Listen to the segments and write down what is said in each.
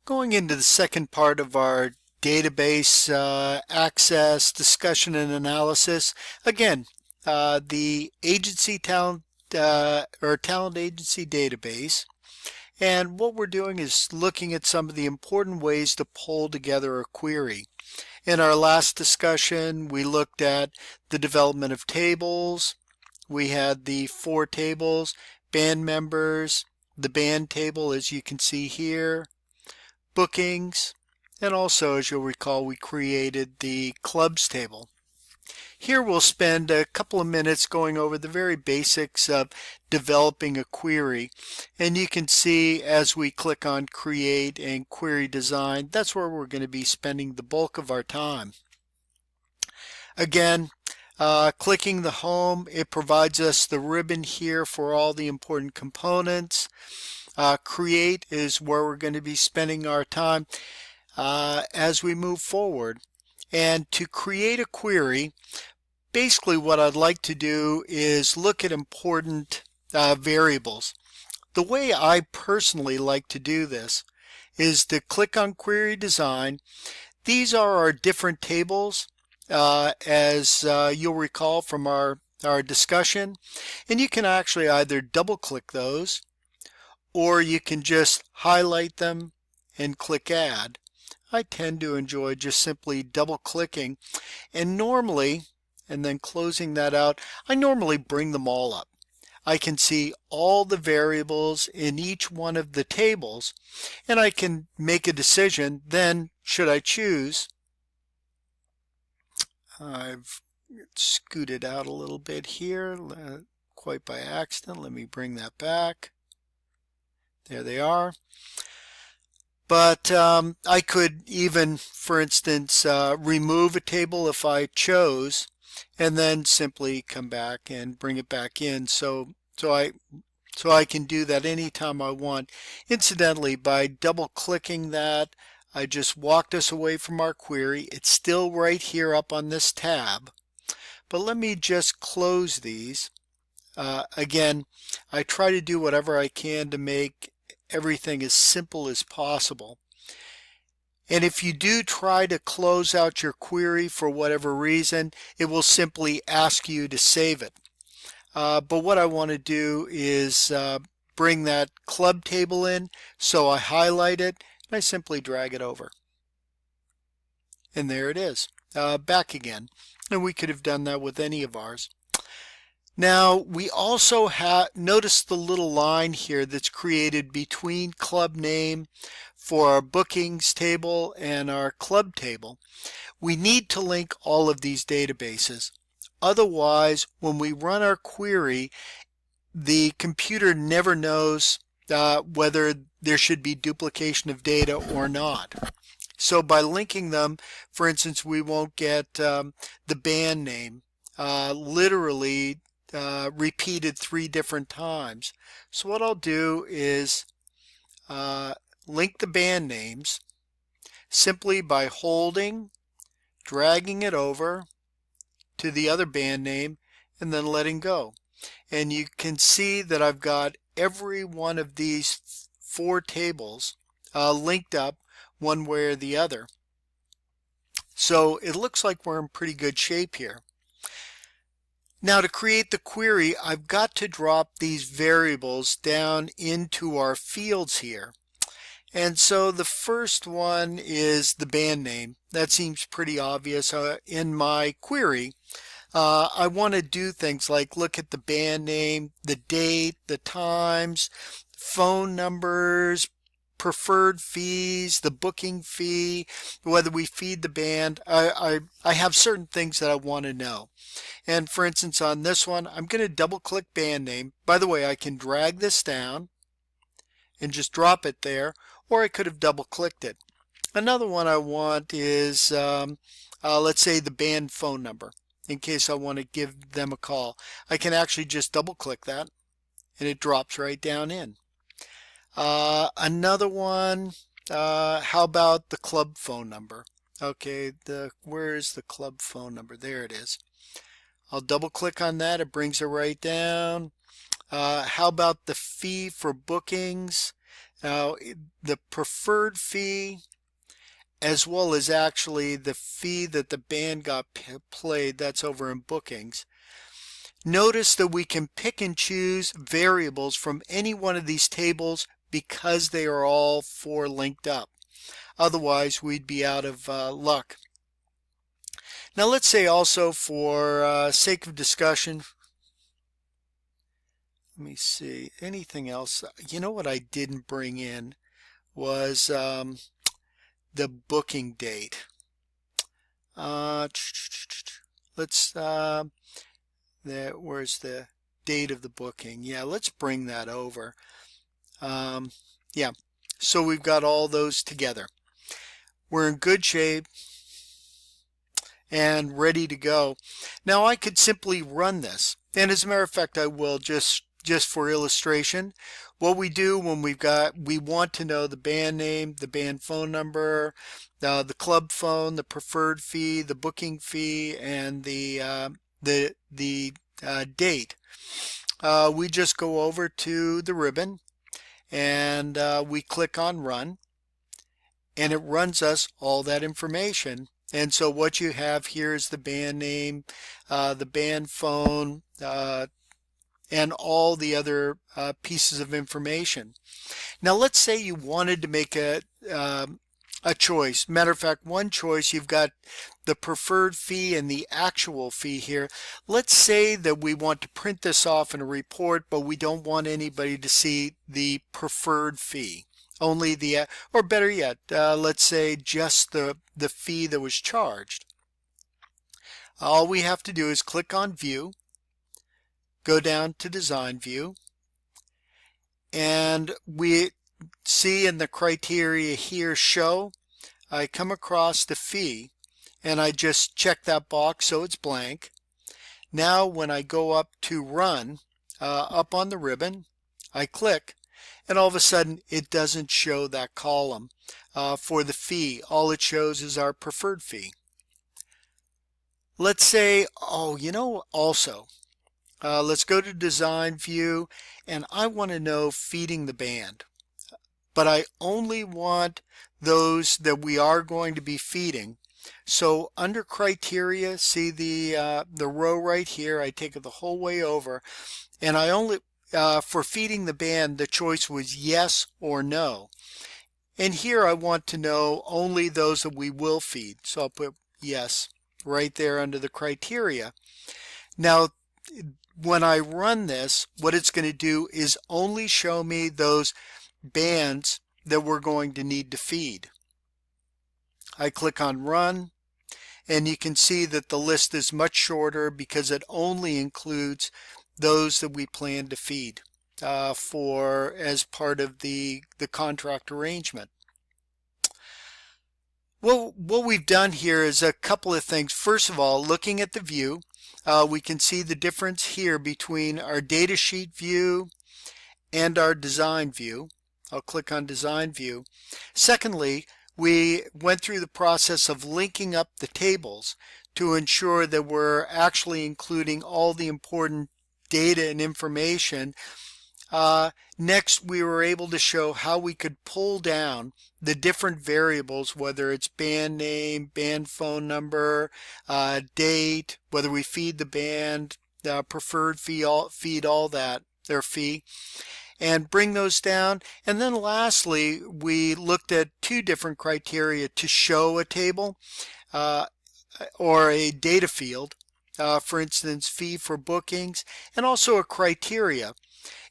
Going into the second part of our database access, discussion, and analysis. Again, the agency talent or talent agency database. And what we're doing is looking at some of the important ways to pull together a query. In our last discussion, we looked at the development of tables. We had the 4 tables, band members, the band table as you can see here, bookings, and also, as you'll recall, we created the clubs table. Here we'll spend a couple of minutes going over the very basics of developing a query. And you can see as we click on Create and Query Design, that's where we're going to be spending the bulk of our time. Again, clicking the home, it provides us the ribbon here for all the important components. Create is where we're going to be spending our time as we move forward. And to create a query, basically what I'd like to do is look at important variables. The way I personally like to do this is to click on Query Design. These are our different tables as you'll recall from our discussion, and you can actually either double click those or you can just highlight them and click Add. I tend to enjoy just simply double clicking and normally, and then closing that out, I normally bring them all up. I can see all the variables in each one of the tables and I can make a decision then should I choose. I've scooted out a little bit here quite by accident. Let me bring that back. There they are. But I could even, for instance, remove a table if I chose, and then simply come back and bring it back in. So I can do that anytime I want. Incidentally, by double clicking that, I just walked us away from our query. It's still right here up on this tab. But let me just close these. Again, I try to do whatever I can to make everything as simple as possible. And if you do try to close out your query for whatever reason, it will simply ask you to save it. But what I want to do is bring that club table in, so I highlight it and I simply drag it over. And there it is, back again. And we could have done that with any of ours. Now we also notice the little line here that's created between club name for our bookings table and our club table. We need to link all of these databases. Otherwise, when we run our query, the computer never knows whether there should be duplication of data or not. So by linking them, for instance, we won't get the band name literally repeated 3 different times. So what I'll do is link the band names simply by holding, dragging it over to the other band name, and then letting go. And you can see that I've got every one of these 4 tables linked up one way or the other. So it looks like we're in pretty good shape here. Now to create the query, I've got to drop these variables down into our fields here. And so the first one is the band name. That seems pretty obvious. In my query, I want to do things like look at the band name, the date, the times, phone numbers, preferred fees, the booking fee, whether we feed the band. I have certain things that I want to know. And for instance, on this one, I'm going to double click band name. By the way, I can drag this down and just drop it there, or I could have double clicked it. Another one I want is, let's say, the band phone number, in case I want to give them a call. I can actually just double click that and it drops right down in. Another one, how about the club phone number? Okay, where is the club phone number? There it is. I'll double click on that, it brings it right down. How about the fee for bookings? Now, the preferred fee, as well as actually the fee that the band got played, that's over in bookings. Notice that we can pick and choose variables from any one of these tables because they are all four linked up. Otherwise, we'd be out of luck. Now, let's say also, for sake of discussion, let me see, anything else? You know what I didn't bring in was the booking date. Let's, where's the date of the booking? Yeah, let's bring that over. Yeah, so we've got all those together. We're in good shape and ready to go. Now I could simply run this, and as a matter of fact I will, just for illustration. What we do when we want to know the band name, the band phone number, the club phone, the preferred fee, the booking fee, and the date. We just go over to the ribbon and we click on run, and it runs us all that information. And so what you have here is the band name, the band phone, and all the other pieces of information. Now let's say you wanted to make a choice. Matter of fact, one choice, you've got the preferred fee and the actual fee here. Let's say that we want to print this off in a report, but we don't want anybody to see the preferred fee. Only the, or better yet, let's say just the fee that was charged. All we have to do is click on View, go down to Design View, and we see in the criteria here, Show, I come across the fee, and I just check that box so it's blank. Now when I go up to Run, up on the ribbon, I click, and all of a sudden it doesn't show that column for the fee. All it shows is our preferred fee. Let's say, oh, you know, also, let's go to Design View, and I want to know feeding the band. But I only want those that we are going to be feeding. So under Criteria, see the row right here, I take it the whole way over, and I only, for feeding the band, the choice was yes or no. And here I want to know only those that we will feed. So I'll put yes right there under the criteria. Now, when I run this, what it's going to do is only show me those bands that we're going to need to feed. I click on Run, and you can see that the list is much shorter because it only includes those that we plan to feed for as part of the contract arrangement. Well, what we've done here is a couple of things. First of all, looking at the view, we can see the difference here between our data sheet view and our design view. I'll click on Design View. Secondly, we went through the process of linking up the tables to ensure that we're actually including all the important data and information. Next, we were able to show how we could pull down the different variables, whether it's band name, band phone number, date, whether we feed the band, preferred fee, feed all that, their fee, and bring those down. And then lastly, we looked at two different criteria to show a table or a data field, for instance, fee for bookings, and also a criteria.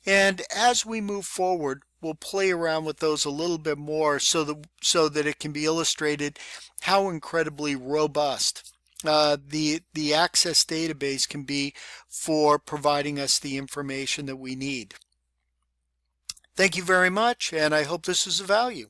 And as we move forward, we'll play around with those a little bit more so that it can be illustrated how incredibly robust the Access database can be for providing us the information that we need. Thank you very much, and I hope this was of value.